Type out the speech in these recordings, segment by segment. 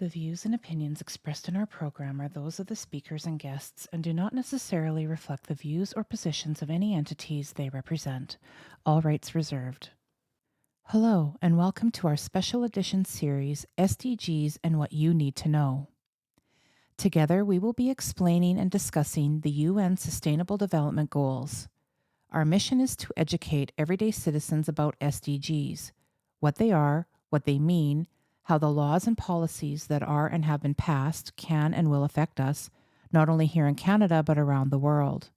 The views and opinions expressed in our program are those of the speakers and guests and do not necessarily reflect the views or positions of any entities they represent. All rights reserved. Hello, and welcome to our special edition series, SDGs and What You Need to Know. Together, we will be explaining and discussing the UN Sustainable Development Goals. Our mission is to educate everyday citizens about SDGs, what they are, what they mean, how the laws and policies that are and have been passed can and will affect us, not only here in Canada, but around the world.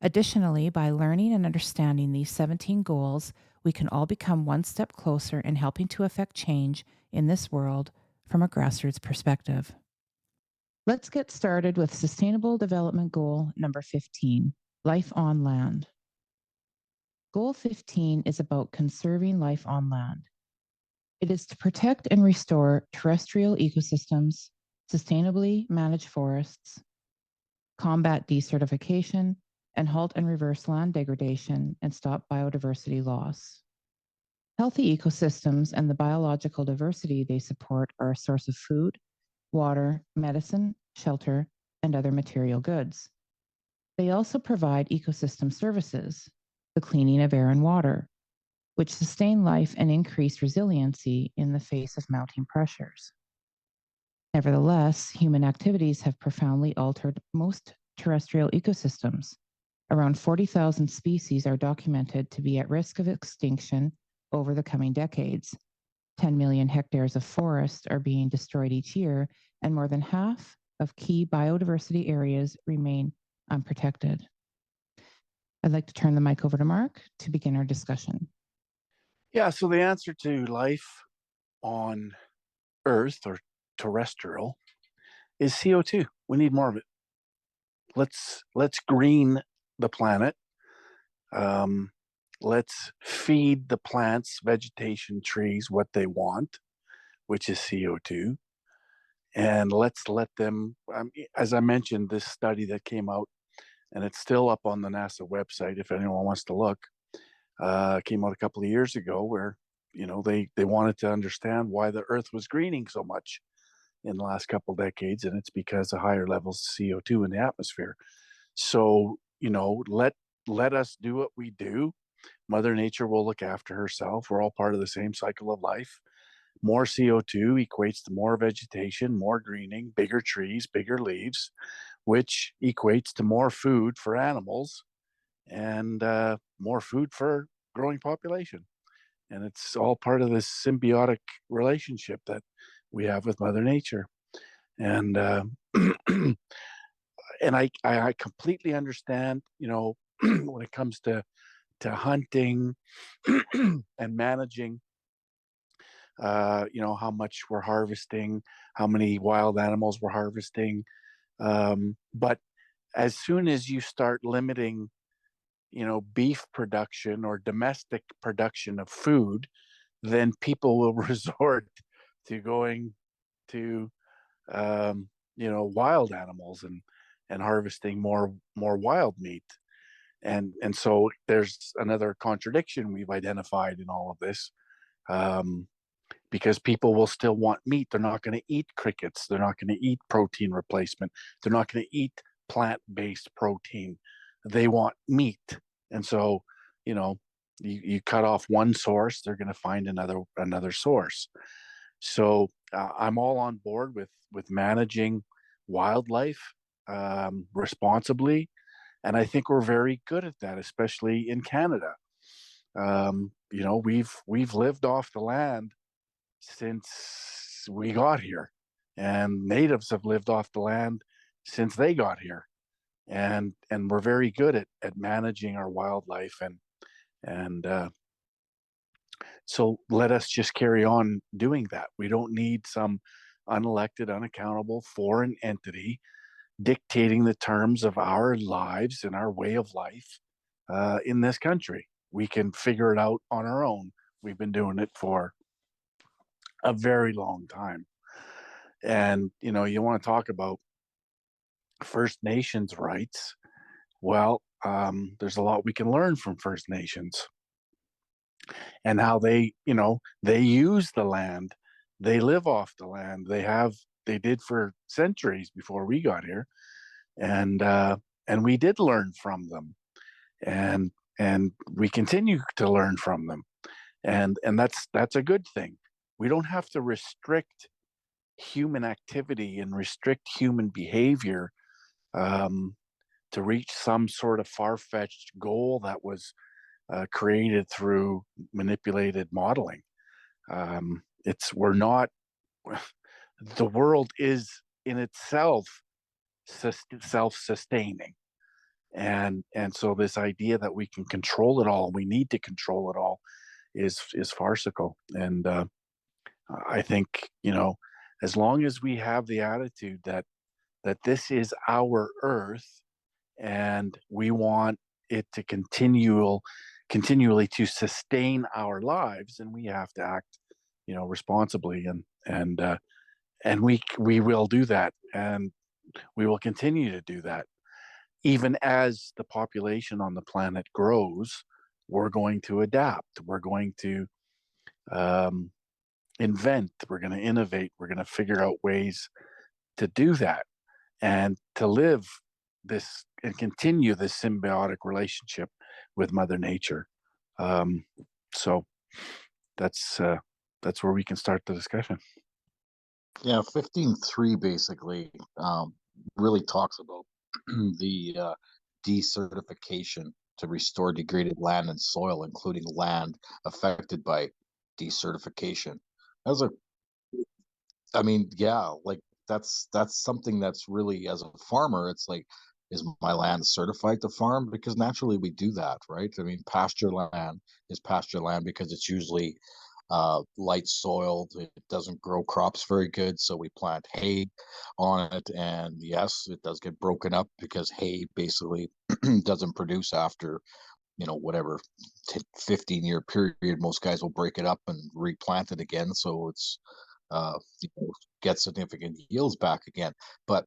Additionally, by learning and understanding these 17 goals, we can all become one step closer in helping to affect change in this world from a grassroots perspective. Let's get started with Sustainable Development Goal number 15, Life on Land. Goal 15 is about conserving life on land. It is to protect and restore terrestrial ecosystems, sustainably manage forests, combat desertification, and halt and reverse land degradation and stop biodiversity loss. Healthy ecosystems and the biological diversity they support are a source of food, water, medicine, shelter, and other material goods. They also provide ecosystem services, the cleaning of air and water, which sustain life and increase resiliency in the face of mounting pressures. Nevertheless, human activities have profoundly altered most terrestrial ecosystems. Around 40,000 species are documented to be at risk of extinction over the coming decades. 10 million hectares of forest are being destroyed each year, and more than half of key biodiversity areas remain unprotected. I'd like to turn the mic over to Mark to begin our discussion. Yeah, so the answer to life on Earth or terrestrial is CO2. We need more of it. Let's green the planet. Let's feed the plants, vegetation, trees what they want, which is CO2. And let's let them, as I mentioned, this study that came out, and it's still up on the NASA website if anyone wants to look, came out a couple of years ago where, they wanted to understand why the Earth was greening so much in the last couple of decades, and it's because of higher levels of CO2 in the atmosphere. So, let us do what we do. Mother Nature will look after herself. We're all part of the same cycle of life. More CO2 equates to more vegetation, more greening, bigger trees, bigger leaves, which equates to more food for animals and more food for growing population. And it's all part of this symbiotic relationship that we have with Mother Nature. And and I completely understand, when it comes to hunting and managing, how much we're harvesting, how many wild animals we're harvesting. But as soon as you start limiting, beef production or domestic production of food, then people will resort to going to, wild animals and harvesting more wild meat. And so there's another contradiction we've identified in all of this, because people will still want meat. They're not going to eat crickets. They're not going to eat protein replacement. They're not going to eat plant-based protein. They want meat. And so, you cut off one source, they're going to find another source. So I'm all on board with managing wildlife responsibly, and I think we're very good at that, especially in Canada. We've lived off the land since we got here, and natives have lived off the land since they got here, and we're very good at managing our wildlife, and so let us just carry on doing that. We don't need some unelected, unaccountable foreign entity dictating the terms of our lives and our way of life in this country. We can figure it out on our own. We've been doing it for a very long time. And, you want to talk about First Nations rights. Well, there's a lot we can learn from First Nations and how they use the land they live off the land. They did for centuries before we got here, and we did learn from them, and we continue to learn from them, and that's a good thing. We don't have to restrict human activity and restrict human behavior um, to reach some sort of far-fetched goal that was created through manipulated modeling. It's we're not the world is in itself self-sustaining, and so this idea that we can control it all, we need to control it all, is farcical. And I think, as long as we have the attitude that this is our earth and we want it to continually to sustain our lives, and we have to act, responsibly, and we will do that, and we will continue to do that. Even as the population on the planet grows, we're going to adapt. We're going to um, invent. We're going to innovate. We're going to figure out ways to do that and to live this and continue this symbiotic relationship with Mother Nature. Um, so that's where we can start the discussion. Yeah, 15.3 basically really talks about the decertification to restore degraded land and soil, including land affected by decertification. As a, I mean, yeah, like that's something that's really, as a farmer, it's like, is my land certified to farm? Because naturally we do that, right? I mean, pasture land is pasture land because it's usually light soiled. It doesn't grow crops very good, so we plant hay on it. And yes, it does get broken up because hay basically doesn't produce after, whatever 15-year period. Most guys will break it up and replant it again, so it's uh, get significant yields back again. But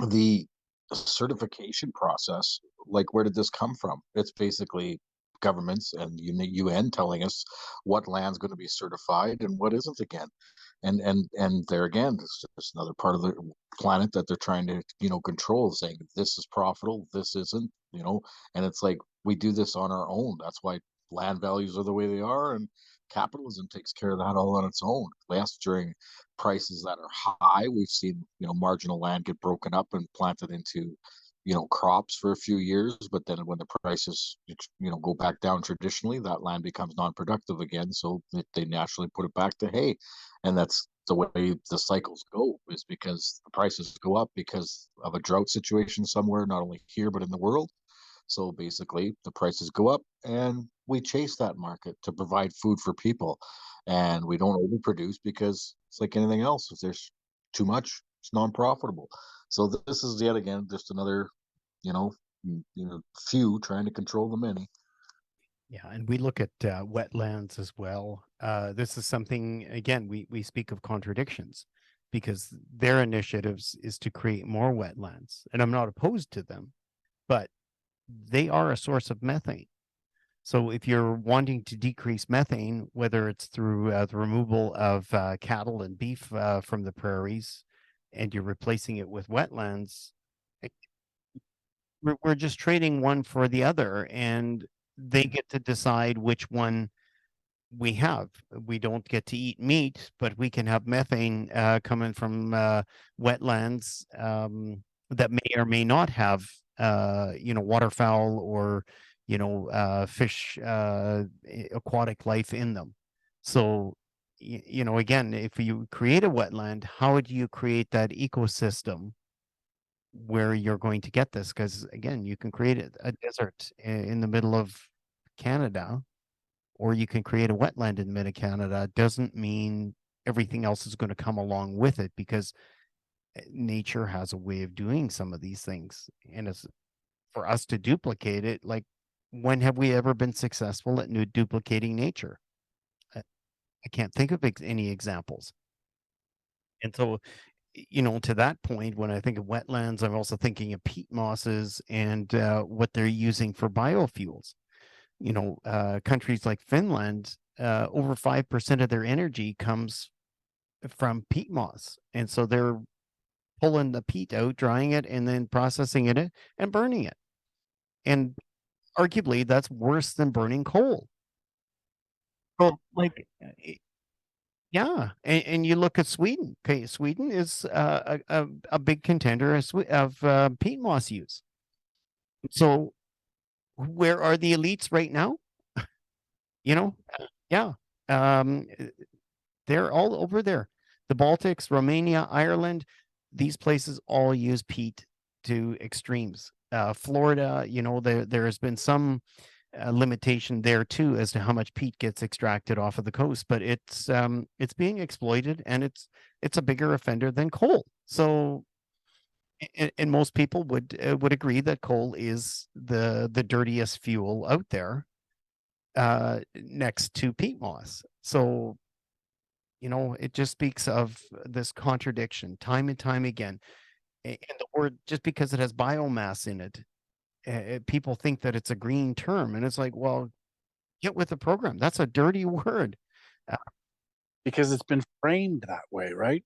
the certification process, like, where did this come from? It's basically governments and UN telling us what land's going to be certified and what isn't again. And there again, it's just another part of the planet that they're trying to, control, saying this is profitable, this isn't, and it's like we do this on our own. That's why land values are the way they are, and capitalism takes care of that all on its own. Yes, during prices that are high, we've seen, marginal land get broken up and planted into, crops for a few years, but then when the prices, go back down traditionally, that land becomes non-productive again, so they naturally put it back to hay. And that's the way the cycles go, is because the prices go up because of a drought situation somewhere, not only here but in the world. So basically, the prices go up, and we chase that market to provide food for people. And we don't overproduce because it's like anything else. If there's too much, it's non-profitable. So this is yet again just another, you know, few trying to control the many. Yeah, and we look at wetlands as well. This is something, again, we speak of contradictions because their initiatives is to create more wetlands. And I'm not opposed to them, but they are a source of methane. So if you're wanting to decrease methane, whether it's through the removal of cattle and beef from the prairies, and you're replacing it with wetlands, eh, we're just trading one for the other, and they get to decide which one we have. We don't get to eat meat, but we can have methane coming from wetlands that may or may not have, waterfowl or, fish, aquatic life in them. So, again, if you create a wetland, how do you create that ecosystem where you're going to get this? Because again, you can create a desert in the middle of Canada, or you can create a wetland in mid Canada. Doesn't mean everything else is going to come along with it, because nature has a way of doing some of these things. And it's for us to duplicate it. Like, when have we ever been successful at duplicating nature? I can't think of any examples. And so, to that point, when I think of wetlands, I'm also thinking of peat mosses and what they're using for biofuels. Countries like Finland, over 5% of their energy comes from peat moss. And so they're pulling the peat out, drying it, and then processing it and burning it. And arguably, that's worse than burning coal. So, like, yeah, and you look at Sweden. Okay, Sweden is a big contender of peat moss use. So, where are the elites right now? You know, yeah, um, they're all over there. The Baltics, Romania, Ireland, these places all use peat to extremes. Florida, there has been some limitation there too as to how much peat gets extracted off of the coast, but it's being exploited, and it's a bigger offender than coal. So, and most people would agree that coal is the dirtiest fuel out there, next to peat moss. So, it just speaks of this contradiction time and time again. And the word, just because it has biomass in it, people think that it's a green term, and it's like, well, get with the program. That's a dirty word. Uh, because it's been framed that way, right?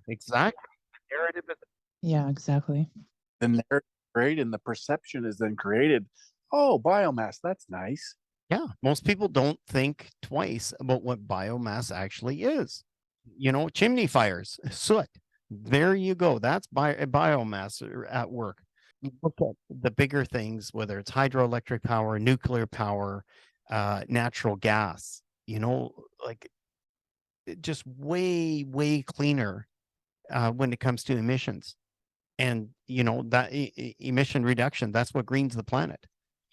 exactly. Narrative is Yeah, exactly. The narrative created and the perception is then created. Oh, biomass, that's nice. Yeah, most people don't think twice about what biomass actually is. Chimney fires, soot. There you go. That's biomass at work. You look at the bigger things, whether it's hydroelectric power, nuclear power, natural gas, like just way, way cleaner when it comes to emissions. And, that emission reduction, that's what greens the planet.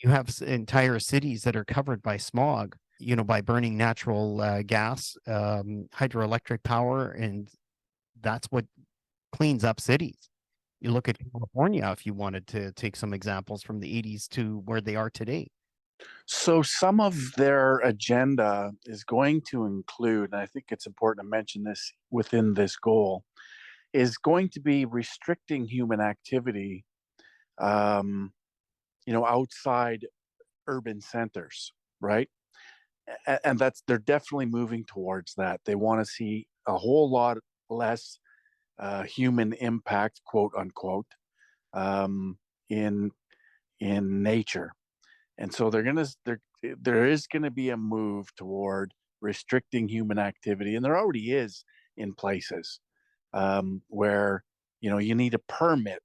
You have entire cities that are covered by smog, by burning natural gas, hydroelectric power, and that's what cleans up cities. You look at California, if you wanted to take some examples from the 80s to where they are today. So some of their agenda is going to include, and I think it's important to mention this within this goal, is going to be restricting human activity, outside urban centers, right? And they're definitely moving towards that. They want to see a whole lot less human impact, quote unquote, um, in nature. And so there is going to be a move toward restricting human activity, and there already is in places where you need a permit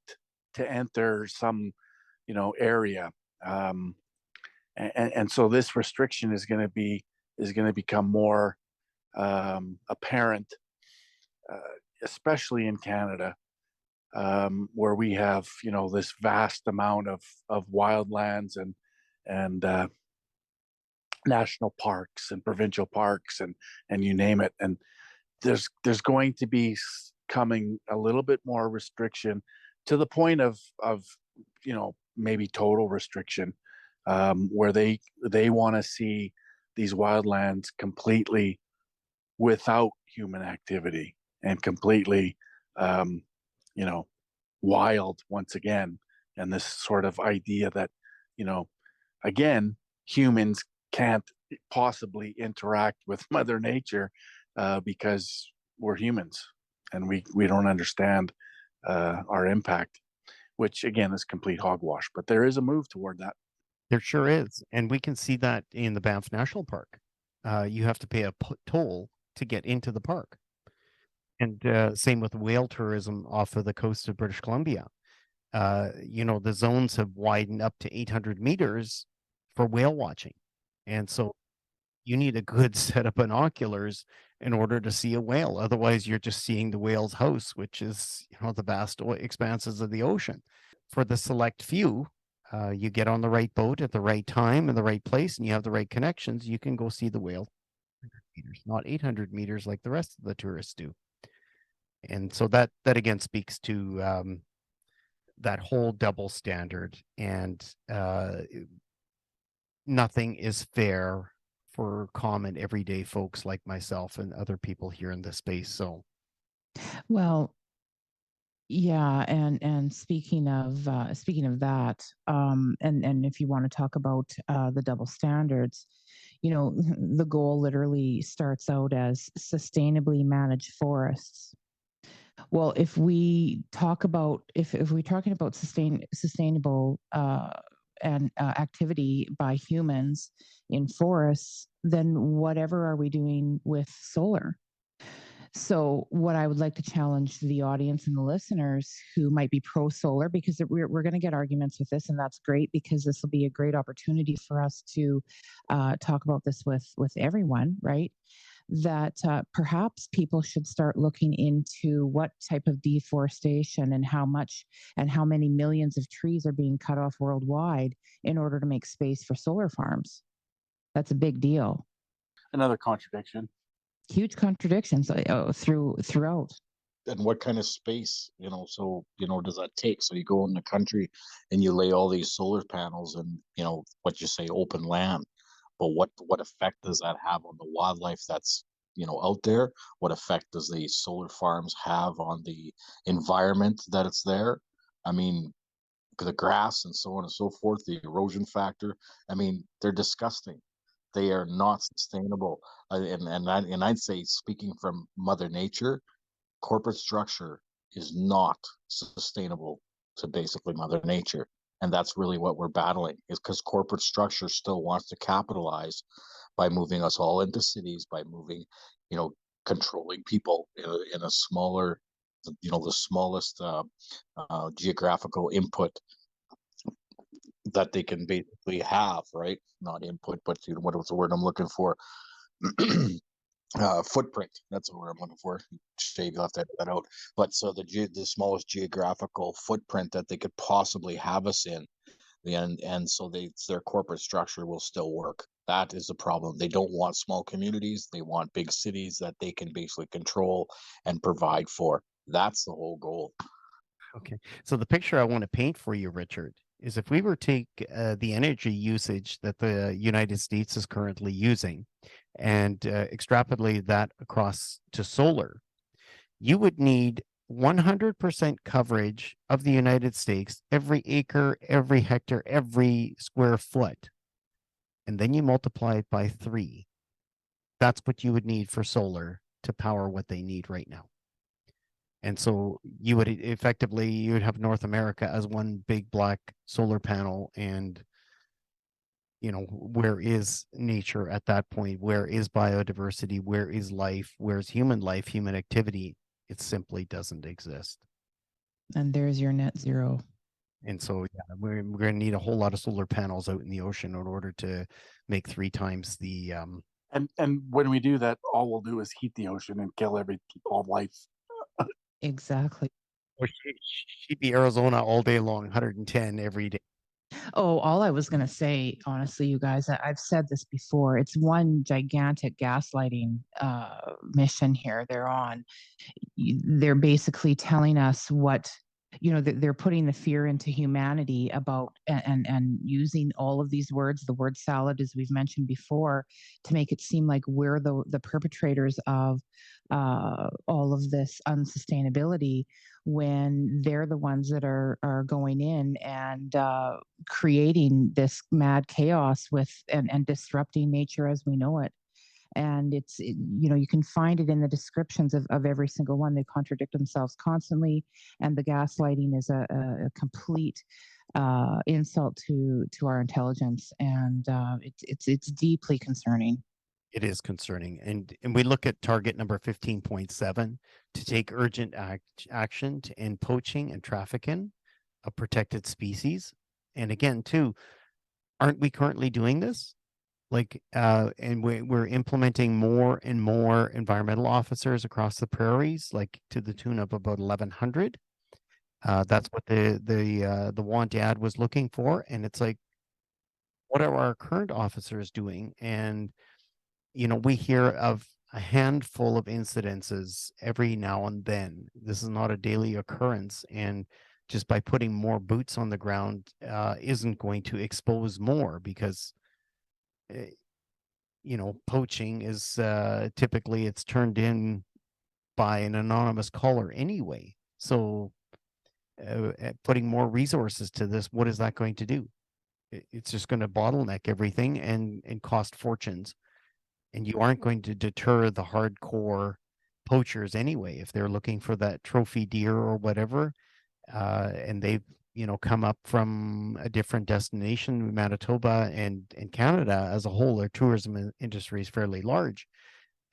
to enter some area, and so this restriction is going to become more apparent, uh, especially in Canada, where we have this vast amount of wildlands and national parks and provincial parks and you name it. And there's going to be coming a little bit more restriction to the point of maybe total restriction, where they want to see these wildlands completely without human activity and completely um, you know wild once again. And this sort of idea that you know again humans can't possibly interact with mother nature, because we're humans and we don't understand our impact, which again is complete hogwash, but there is a move toward that. There sure is. And we can see that in the Banff National Park. You have to pay a toll to get into the park. And same with whale tourism off of the coast of British Columbia. The zones have widened up to 800 meters for whale watching. And so you need a good set of binoculars in order to see a whale. Otherwise, you're just seeing the whale's house, which is, the vast expanses of the ocean. For the select few, you get on the right boat at the right time in the right place, and you have the right connections, you can go see the whale 100 meters, not 800 meters like the rest of the tourists do. And so that again speaks to that whole double standard, and nothing is fair for common everyday folks like myself and other people here in this space. So, Well, yeah, and speaking of that, and if you want to talk about the double standards, the goal literally starts out as sustainably managed forests. Well, if we talk about if we're talking about sustainable and activity by humans in forests, then whatever are we doing with solar? So, what I would like to challenge the audience and the listeners who might be pro solar, because we're going to get arguments with this, and that's great because this will be a great opportunity for us to talk about this with everyone, right? That perhaps people should start looking into what type of deforestation and how much and how many millions of trees are being cut off worldwide in order to make space for solar farms. That's a big deal. Another contradiction. Huge contradictions throughout. And what kind of space, so, does that take? So you go in the country and you lay all these solar panels and, what you say, open land. But what effect does that have on the wildlife that's, out there? What effect does the solar farms have on the environment that it's there? I mean, the grass and so on and so forth, the erosion factor. I mean, they're disgusting. They are not sustainable. I'd say, speaking from Mother Nature, corporate structure is not sustainable to basically Mother Nature. And that's really what we're battling, is because corporate structure still wants to capitalize by moving us all into cities, by moving, controlling people in a smaller, the smallest geographical input that they can basically have, right? Not input, but what was the word I'm looking for? Footprint. That's the word I'm looking for. Shave left that out. But so the smallest geographical footprint that they could possibly have us in, and so their corporate structure will still work. That is the problem. They don't want small communities. They want big cities that they can basically control and provide for. That's the whole goal. Okay. So the picture I want to paint for you, Richard, is if we were to take the energy usage that the United States is currently using and extrapolate that across to solar, you would need 100% coverage of the United States, every acre, every hectare, every square foot. And then you multiply it by 3. That's what you would need for solar to power what they need right now. And so you would have North America as one big black solar panel. And, where is nature at that point? Where is biodiversity? Where is life? Where's human life, human activity? It simply doesn't exist. And there's your net zero. And so, yeah, we're going to need a whole lot of solar panels out in the ocean in order to make 3 times the. And when we do that, all we'll do is heat the ocean and kill all life. Exactly. Or she'd be Arizona all day long, 110 every day. Oh, all I was going to say, honestly, you guys, I've said this before. It's one gigantic gaslighting mission here they're on. They're basically telling us what, they're putting the fear into humanity about and using all of these words, the word salad, as we've mentioned before, to make it seem like we're the perpetrators of all of this unsustainability, when they're the ones that are going in and creating this mad chaos and disrupting nature as we know it. And you can find it in the descriptions of every single one. They contradict themselves constantly, and the gaslighting is a complete insult to our intelligence, and it's deeply concerning. It is concerning. And we look at target number 15.7 to take urgent action to end poaching and trafficking of protected species. And again, too, aren't we currently doing this? And we're implementing more and more environmental officers across the prairies, like to the tune of about 1,100. That's what the want ad was looking for. And it's like, what are our current officers doing? And we hear of a handful of incidences every now and then. This is not a daily occurrence. And just by putting more boots on the ground isn't going to expose more, because, poaching is typically it's turned in by an anonymous caller anyway. So putting more resources to this, what is that going to do? it's just going to bottleneck everything and cost fortunes. And you aren't going to deter the hardcore poachers anyway if they're looking for that trophy deer or whatever, and they've come up from a different destination. Manitoba and Canada as a whole, their tourism industry is fairly large,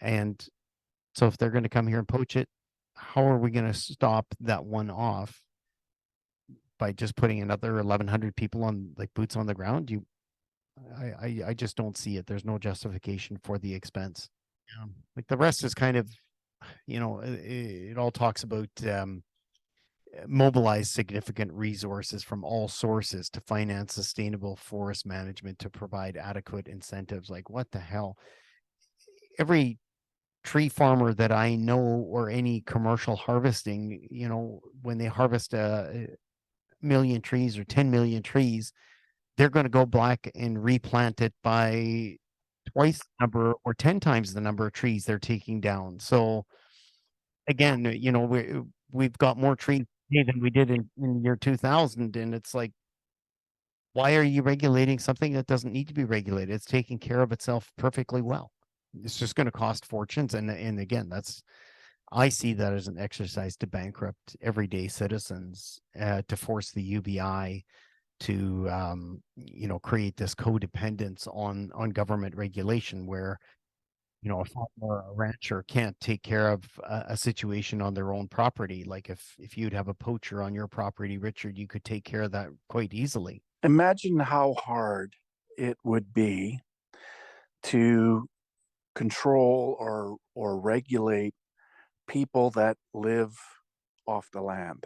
and so if they're going to come here and poach it, how are we going to stop that one off by just putting another 1,100 people on, like, boots on the ground? I just don't see it. There's no justification for the expense. Like the rest is kind of, it all talks about mobilize significant resources from all sources to finance sustainable forest management to provide adequate incentives. Like, what the hell? Every tree farmer that I know, or any commercial harvesting, when they harvest a million trees or 10 million trees, they're going to go back and replant it by twice the number or 10 times the number of trees they're taking down. So again, we've got more trees today than we did in the year 2000. And it's like, why are you regulating something that doesn't need to be regulated? It's taking care of itself perfectly well. It's just going to cost fortunes. And again, I see that as an exercise to bankrupt everyday citizens, to force the UBI to create this codependence on government regulation, where a farmer or a rancher can't take care of a situation on their own property. Like, if you'd have a poacher on your property, Richard, you could take care of that quite easily. Imagine how hard it would be to control or regulate people that live off the land.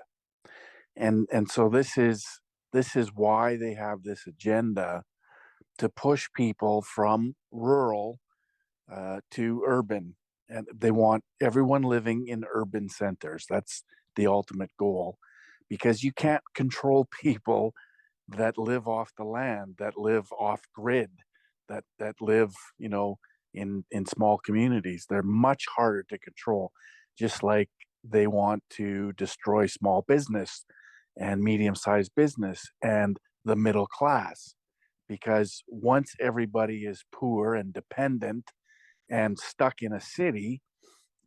And so this is why they have this agenda to push people from rural to urban, and they want everyone living in urban centers. That's the ultimate goal, because you can't control people that live off the land, that live off grid, that live, in small communities. They're much harder to control. Just like they want to destroy small business and medium-sized business and the middle class, because once everybody is poor and dependent and stuck in a city,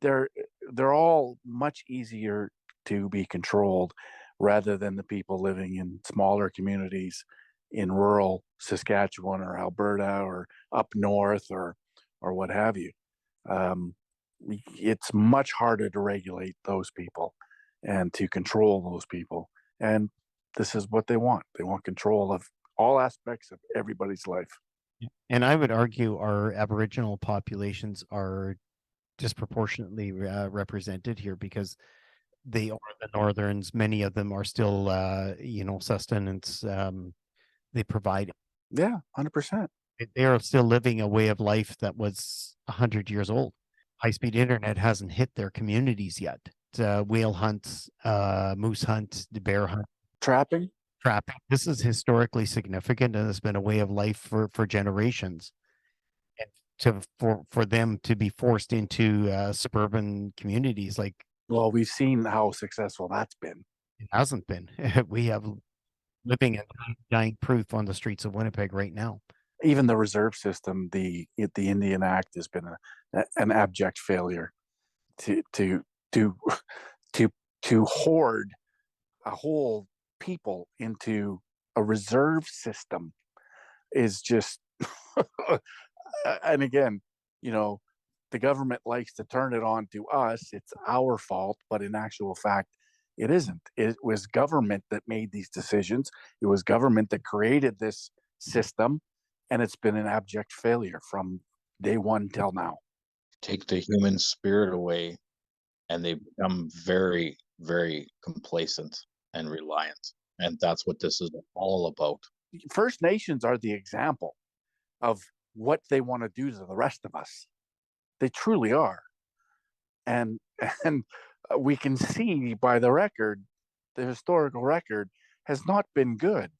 they're they're all much easier to be controlled, rather than the people living in smaller communities in rural Saskatchewan or Alberta or up north or what have you. Um, it's much harder to regulate those people and to control those people. And this is what they want. They want control of all aspects of everybody's life. And I would argue our Aboriginal populations are disproportionately represented here, because they are the Northerns. Many of them are still, sustenance. They provide. Yeah, 100%. They are still living a way of life that was 100 years old. High-speed internet hasn't hit their communities yet. Whale hunts, moose hunt, the bear hunt, Trapping. This is historically significant, and it's been a way of life for generations. And for them to be forced into suburban communities, like, Well, we've seen how successful that's been. it hasn't been. We have living and dying proof on the streets of Winnipeg right now. Even the reserve system, the Indian Act, has been an abject failure to hoard a whole people into a reserve system is just and again, the government likes to turn it on to us. It's our fault, but in actual fact, it isn't. It was government that made these decisions. It was government that created this system, and it's been an abject failure from day one till now. Take the human spirit away, and they become very, very complacent and reliant. And that's what this is all about. First Nations are the example of what they want to do to the rest of us. They truly are. And we can see by the record, the historical record has not been good.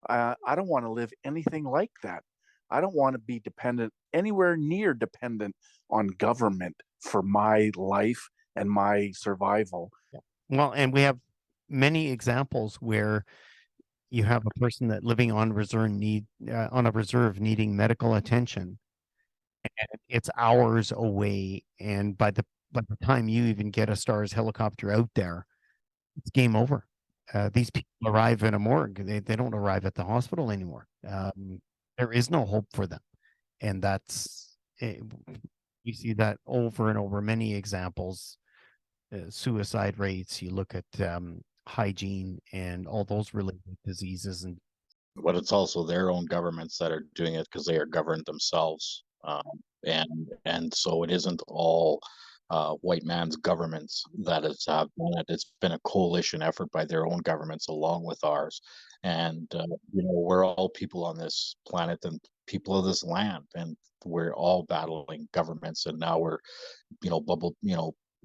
I don't want to live anything like that. I don't want to be dependent, anywhere near dependent on government for my life and my survival. Well, and we have many examples where you have a person that living on on a reserve needing medical attention, and it's hours away. And by the time you even get a STARS helicopter out there, it's game over. These people arrive in a morgue. They don't arrive at the hospital anymore. There is no hope for them. And you see that over and over, many examples, suicide rates, you look at hygiene and all those related diseases. But it's also their own governments that are doing it because they are governed themselves. And so it isn't all white man's governments that has done it. It's been a coalition effort by their own governments along with ours. And we're all people on this planet and people of this land, and we're all battling governments. And now we're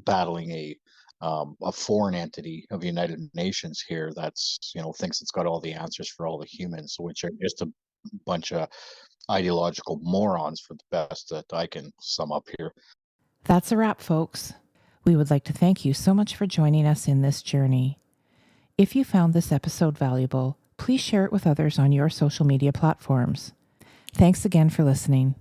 battling a foreign entity of the United Nations here that's thinks it's got all the answers for all the humans, which are just a bunch of ideological morons, for the best that I can sum up here. That's a wrap, folks. We would like to thank you so much for joining us in this journey. If you found this episode valuable, please share it with others on your social media platforms. Thanks again for listening.